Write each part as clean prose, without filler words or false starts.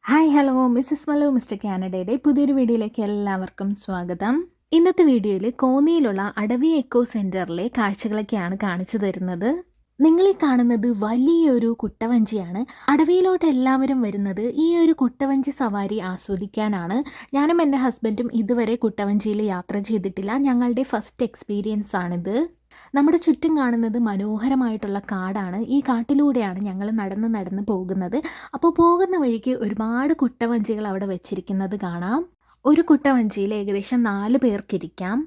Hi hello Mrs Mallu Mr കാനഡയുടെ പുതിയൊരു വീഡിയോയിലേക്ക് എല്ലാവർക്കും സ്വാഗതം. ഇന്നത്തെ വീഡിയോയിൽ കോന്നിയിലുള്ള അടവി എക്കോ സെൻറ്ററിലെ കാഴ്ചകളൊക്കെയാണ് കാണിച്ചു തരുന്നത്. നിങ്ങളീ കാണുന്നത് വലിയൊരു കുട്ടവഞ്ചിയാണ്. അടവിയിലോട്ട് എല്ലാവരും വരുന്നത് ഈ ഒരു കുട്ടവഞ്ചി സവാരി ആസ്വദിക്കാനാണ്. ഞാനും എൻ്റെ ഹസ്ബൻഡും ഇതുവരെ കുട്ടവഞ്ചിയിൽ യാത്ര ചെയ്തിട്ടില്ല. ഞങ്ങളുടെ ഫസ്റ്റ് എക്സ്പീരിയൻസ് ആണിത്. നമ്മുടെ ചുറ്റും കാണുന്നത് മനോഹരമായിട്ടുള്ള കാടാണ്. ഈ കാട്ടിലൂടെയാണ് ഞങ്ങൾ നടന്ന് നടന്ന് പോകുന്നത്. അപ്പോൾ പോകുന്ന വഴിക്ക് ഒരുപാട് കുട്ടവഞ്ചികൾ അവിടെ വെച്ചിരിക്കുന്നത് കാണാം. ഒരു കുട്ടവഞ്ചിയിൽ ഏകദേശം 4 പേർക്കിരിക്കാം.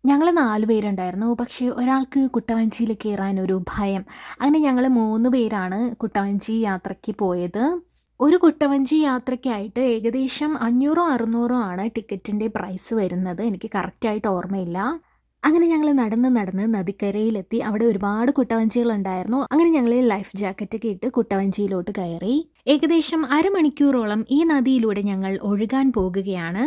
ഞങ്ങൾ 4 പേരുണ്ടായിരുന്നു. പക്ഷേ ഒരാൾക്ക് കുട്ടവഞ്ചിയിൽ കയറാൻ ഒരു ഭയം. അങ്ങനെ ഞങ്ങൾ 3 പേരാണ് കുട്ടവഞ്ചി യാത്രയ്ക്ക് പോയത്. ഒരു കുട്ടവഞ്ചി യാത്രയ്ക്കായിട്ട് ഏകദേശം 500 600 ആണ് ടിക്കറ്റിൻ്റെ പ്രൈസ് വരുന്നത്. എനിക്ക് കറക്റ്റായിട്ട് ഓർമ്മയില്ല. അങ്ങനെ ഞങ്ങൾ നടന്ന് നടന്ന് നദിക്കരയിലെത്തി. അവിടെ ഒരുപാട് കുട്ടവഞ്ചികളുണ്ടായിരുന്നു. അങ്ങനെ ഞങ്ങൾ ലൈഫ് ജാക്കറ്റൊക്കെ ഇട്ട് കുട്ടവഞ്ചിയിലോട്ട് കയറി. ഏകദേശം അരമണിക്കൂറോളം ഈ നദിയിലൂടെ ഞങ്ങൾ ഒഴുകാൻ പോകുകയാണ്.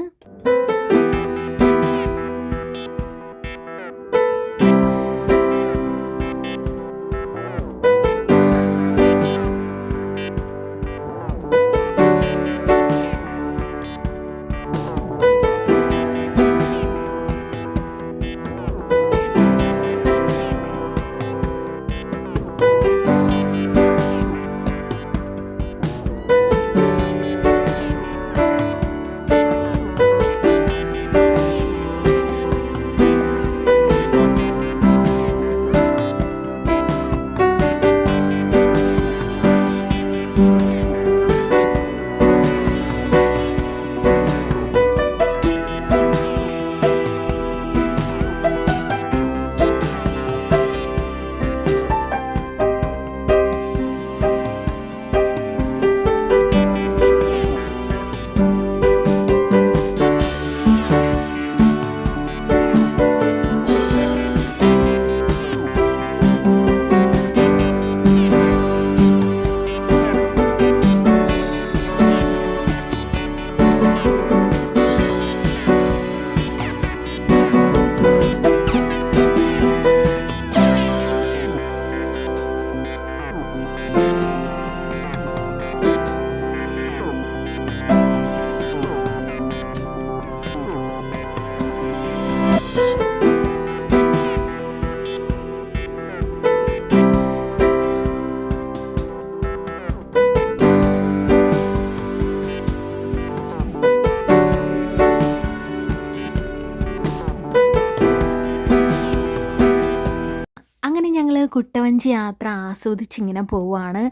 അങ്ങനെ ഞങ്ങൾ കുട്ടവഞ്ചി യാത്ര ആസ്വദിച്ചിങ്ങനെ പോവുകയാണ്.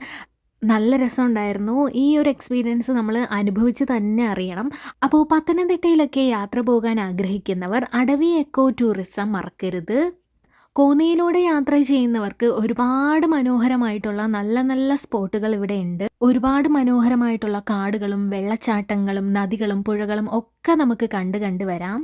നല്ല രസമുണ്ടായിരുന്നു. ഈ ഒരു എക്സ്പീരിയൻസ് നമ്മൾ അനുഭവിച്ച് തന്നെ അറിയണം. അപ്പോൾ പത്തനംതിട്ടയിലൊക്കെ യാത്ര പോകാൻ ആഗ്രഹിക്കുന്നവർ അടവി എക്കോ ടൂറിസം മറക്കരുത്. കോന്നിയിലൂടെ യാത്ര ചെയ്യുന്നവർക്ക് ഒരുപാട് മനോഹരമായിട്ടുള്ള നല്ല നല്ല സ്പോട്ടുകൾ ഇവിടെ ഉണ്ട്. ഒരുപാട് മനോഹരമായിട്ടുള്ള കാടുകളും വെള്ളച്ചാട്ടങ്ങളും നദികളും പുഴകളും ഒക്കെ നമുക്ക് കണ്ട് കണ്ട് വരാം.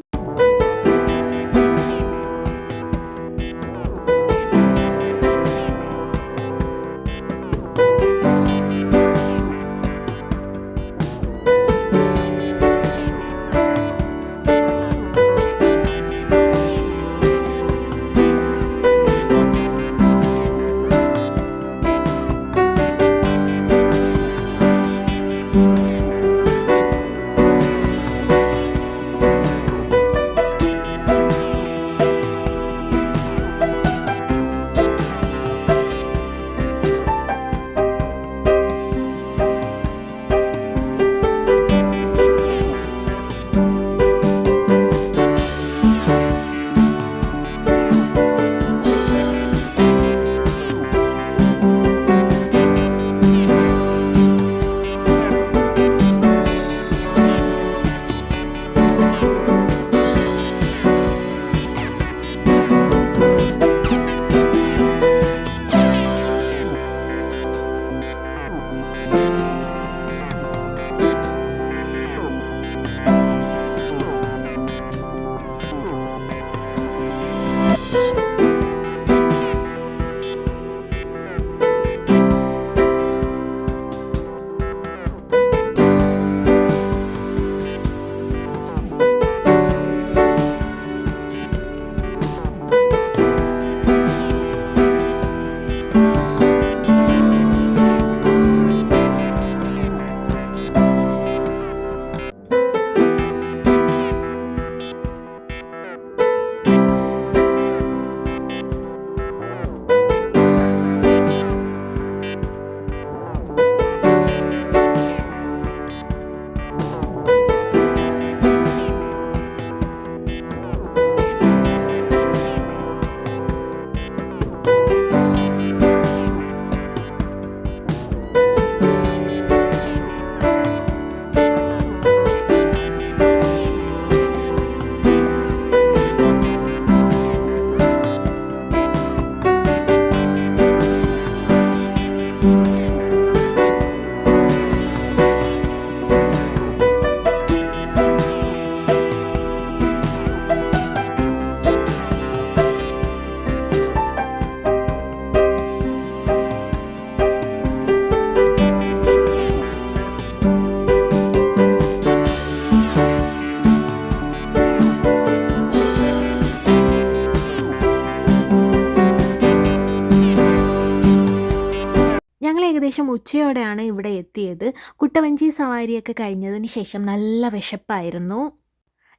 ഉച്ചയോടെയാണ് ഇവിടെ എത്തിയത്. കുട്ടവഞ്ചി സവാരിയൊക്കെ കഴിഞ്ഞതിന് ശേഷം നല്ല വിശപ്പായിരുന്നു.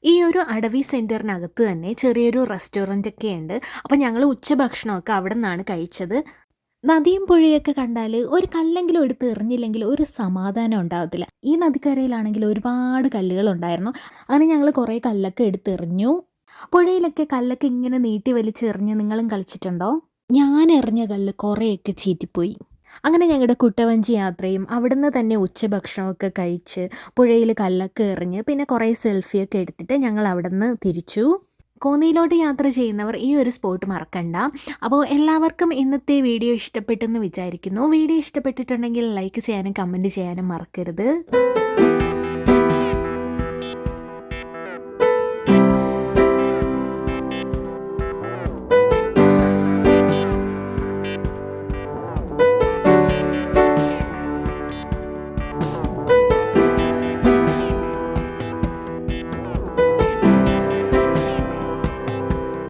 ഈ ഒരു അടവി സെൻറ്ററിനകത്ത് തന്നെ ചെറിയൊരു റെസ്റ്റോറൻ്റൊക്കെ ഉണ്ട്. അപ്പോൾ ഞങ്ങൾ ഉച്ചഭക്ഷണമൊക്കെ അവിടെ നിന്നാണ് കഴിച്ചത്. നദിയും പുഴയൊക്കെ കണ്ടാൽ ഒരു കല്ലെങ്കിലും എടുത്ത് എറിഞ്ഞില്ലെങ്കിൽ ഒരു സമാധാനം ഉണ്ടാകത്തില്ല. ഈ നദിക്കരയിലാണെങ്കിൽ ഒരുപാട് കല്ലുകളുണ്ടായിരുന്നു. അങ്ങനെ ഞങ്ങൾ കുറേ കല്ലൊക്കെ എടുത്തെറിഞ്ഞു. പുഴയിലൊക്കെ കല്ലൊക്കെ ഇങ്ങനെ നീട്ടി വലിച്ചെറിഞ്ഞ് നിങ്ങളും കളിച്ചിട്ടുണ്ടോ? ഞാൻ എറിഞ്ഞ കല്ല് കുറേയൊക്കെ ചീറ്റിപ്പോയി. അങ്ങനെ ഞങ്ങളുടെ കുട്ടവഞ്ചി യാത്രയും അവിടുന്ന് തന്നെ ഉച്ചഭക്ഷണമൊക്കെ കഴിച്ച് പുഴയിൽ കല്ലൊക്കെ എറിഞ്ഞ് പിന്നെ കുറേ സെൽഫിയൊക്കെ എടുത്തിട്ട് ഞങ്ങൾ അവിടുന്ന് തിരിച്ചു. കോന്നിയിലോട്ട് യാത്ര ചെയ്യുന്നവർ ഈ ഒരു സ്പോട്ട് മറക്കണ്ട. അപ്പോൾ എല്ലാവർക്കും ഇന്നത്തെ വീഡിയോ ഇഷ്ടപ്പെട്ടെന്ന് വിചാരിക്കുന്നു. വീഡിയോ ഇഷ്ടപ്പെട്ടിട്ടുണ്ടെങ്കിൽ ലൈക്ക് ചെയ്യാനും കമൻറ്റ് ചെയ്യാനും മറക്കരുത്.